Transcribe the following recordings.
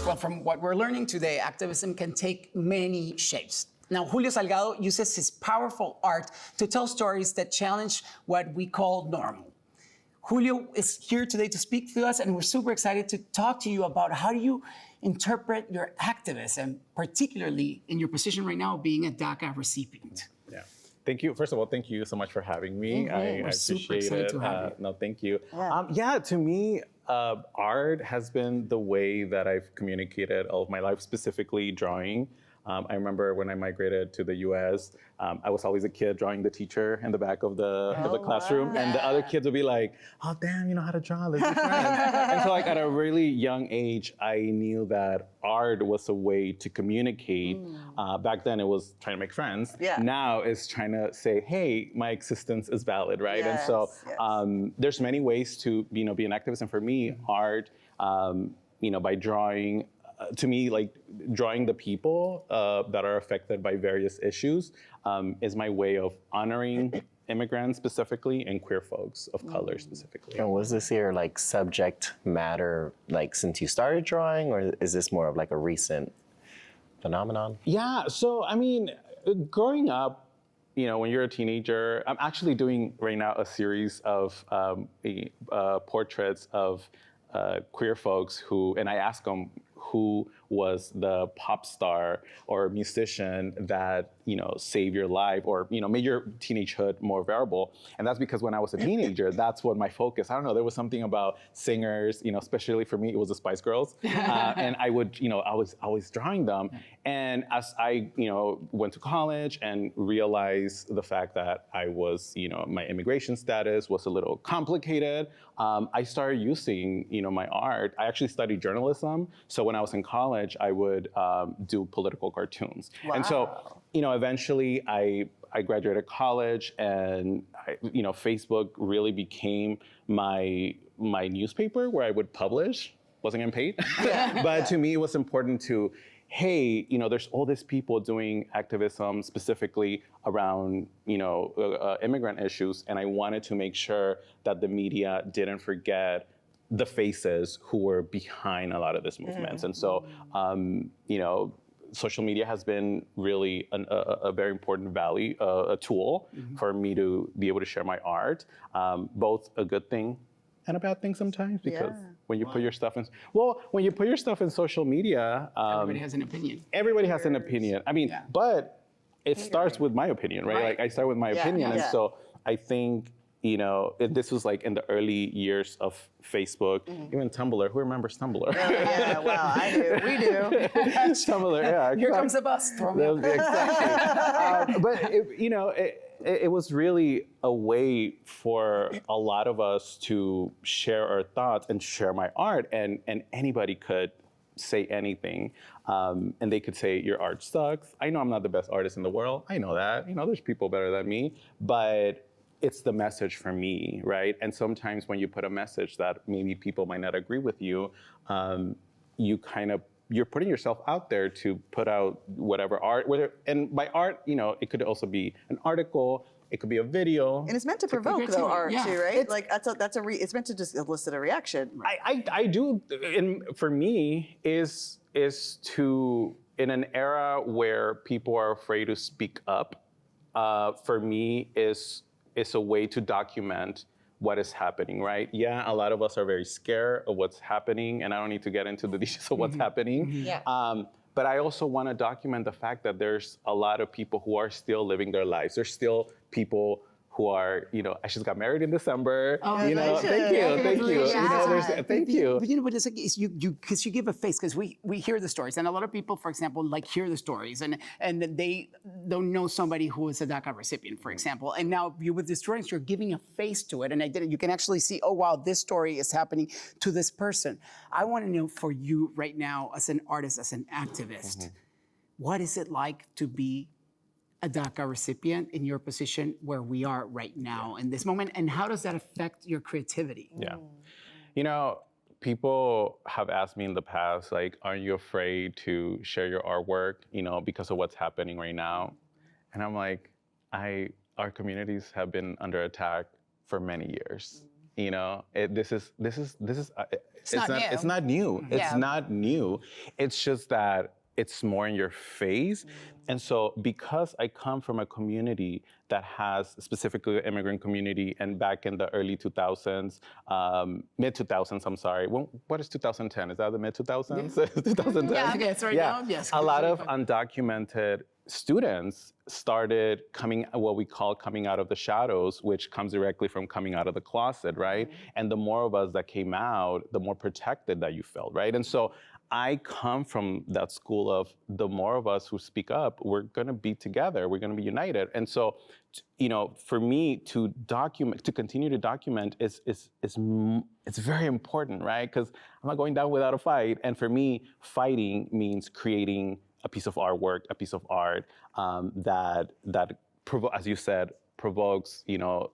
Well, from what we're learning today, activism can take many shapes. Now, Julio Salgado uses his powerful art to tell stories that challenge what we call normal. Julio is here today to speak to us, and we're super excited to talk to you about how do you interpret your activism, particularly in your position right now being a DACA recipient. Yeah. Thank you. First of all, thank you so much for having me. I appreciate it. No, thank you. To me, art has been the way that I've communicated all of my life, specifically drawing. I remember when I migrated to the US, I was always a kid drawing the teacher in the back of the classroom. Wow. And the other kids would be like, oh, damn, you know how to draw, let's be friends. And so like at a really young age, I knew that art was a way to communicate. Back then it was trying to make friends. Now it's trying to say, hey, my existence is valid, right? And so there's many ways to be an activist. And for me, art, by drawing, to me, like drawing the people that are affected by various issues is my way of honoring immigrants specifically and queer folks of color specifically. And was this your like subject matter like since you started drawing, or is this more of like a recent phenomenon? Yeah, so I mean, growing up, when you're a teenager, I'm actually doing right now a series of portraits of queer folks and I ask them who was the pop star or musician that, saved your life or, made your teenagehood more bearable. And that's because when I was a teenager, that's what my focus, I don't know, there was something about singers, especially for me, it was the Spice Girls. And I would, I was drawing them. And as I, went to college and realized the fact that I was, my immigration status was a little complicated, I started using, my art. I actually studied journalism. So when I was in college, I would do political cartoons. Wow. And so, eventually I graduated college and, Facebook really became my newspaper where I would publish. Wasn't getting paid. But to me, it was important to, hey, there's all these people doing activism specifically around, immigrant issues. And I wanted to make sure that the media didn't forget the faces who were behind a lot of these movements. And so, social media has been really a very important a tool for me to be able to share my art, both a good thing and a bad thing sometimes, because when you put your stuff in social media, everybody has an opinion. Everybody has an opinion. I mean, but it starts with my opinion, right? Like I start with my opinion, and so I think this was like in the early years of Facebook, even Tumblr. Who remembers Tumblr? Oh, yeah, well, I do. We do. Tumblr, yeah. Here comes the bus. Throw me up. Exactly. But it was really a way for a lot of us to share our thoughts and share my art, and anybody could say anything, and they could say your art sucks. I know I'm not the best artist in the world. I know that. There's people better than me, but it's the message for me, right? And sometimes when you put a message that maybe people might not agree with you, you're putting yourself out there to put out whatever art, and by art, it could also be an article, it could be a video. And it's meant to provoke though, art too, right? It's meant to just elicit a reaction. I do, and for me, is to, in an era where people are afraid to speak up, for me is a way to document what is happening, right? Yeah, a lot of us are very scared of what's happening, and I don't need to get into the details of what's happening. But I also want to document the fact that there's a lot of people who are still living their lives. There's still people who are, I just got married in December. Oh, thank you. Thank you. But what it's like is because you give a face, because we hear the stories, and a lot of people, for example, hear the stories, and they don't know somebody who is a DACA recipient, for example. And now with these stories, you're giving a face to it, and you can actually see, oh wow, this story is happening to this person. I want to know for you right now, as an artist, as an activist, what is it like to be a DACA recipient in your position where we are right now in this moment, and how does that affect your creativity? Yeah, people have asked me in the past, like, aren't you afraid to share your artwork, because of what's happening right now? And I'm like, our communities have been under attack for many years. You know, it's not new. It's not new. It's Yeah. not new. It's just that it's more in your face. And so because I come from a community that has, specifically an immigrant community, and back in the early 2000s, mid 2000s, I'm sorry. What is 2010? Is that the mid 2000s? 2010? Yeah, okay, it's right now, yes. A lot of undocumented students started what we call coming out of the shadows, which comes directly from coming out of the closet, right? And the more of us that came out, the more protected that you felt, right? And so I come from that school of the more of us who speak up, we're gonna be together, we're gonna be united. And so, you know, for me to continue to document it's very important, right? Because I'm not going down without a fight. And for me, fighting means creating a piece of artwork, a piece of art that as you said, provokes, you know,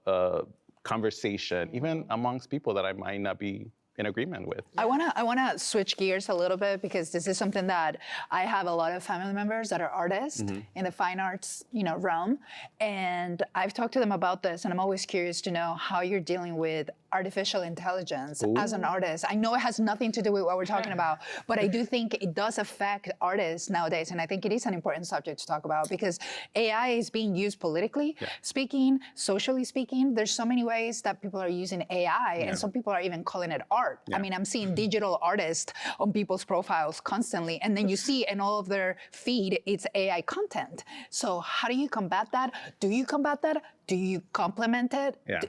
conversation, even amongst people that I might not be in agreement with. I wanna switch gears a little bit because this is something that I have a lot of family members that are artists in the fine arts, you know, realm, and I've talked to them about this, and I'm always curious to know how you're dealing with artificial intelligence as an artist. I know it has nothing to do with what we're talking about, but I do think it does affect artists nowadays, and I think it is an important subject to talk about because AI is being used politically speaking, socially speaking. There's so many ways that people are using AI, and some people are even calling it art. I mean, I'm seeing digital artists on people's profiles constantly, and then you see in all of their feed, it's AI content. So how do you combat that? Do you combat that? Do you complement it? Yeah.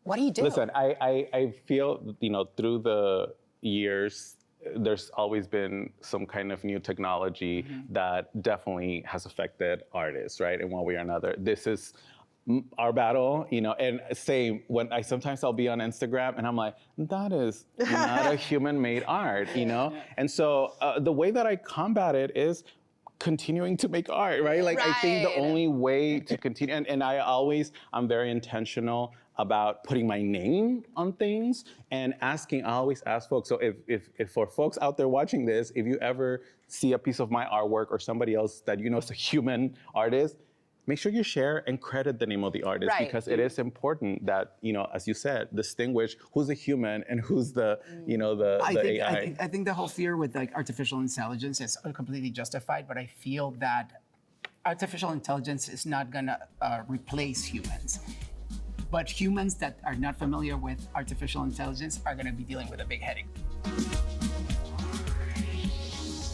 What do you do? Listen, I feel, you know, through the years, there's always been some kind of new technology that definitely has affected artists, right, in one way or another. This is our battle, you know, and same when sometimes I'll be on Instagram and I'm like, that is not a human-made art, you know? And so the way that I combat it is continuing to make art, right? Like I think the only way to continue, and I'm very intentional about putting my name on things and I always ask folks, so if for folks out there watching this, if you ever see a piece of my artwork or somebody else that you know is a human artist, make sure you share and credit the name of the artist because it is important that, you know, as you said, distinguish who's a human and who's the, you know, the AI. I think the whole fear with like artificial intelligence is completely justified, but I feel that artificial intelligence is not gonna replace humans. But humans that are not familiar with artificial intelligence are gonna be dealing with a big headache.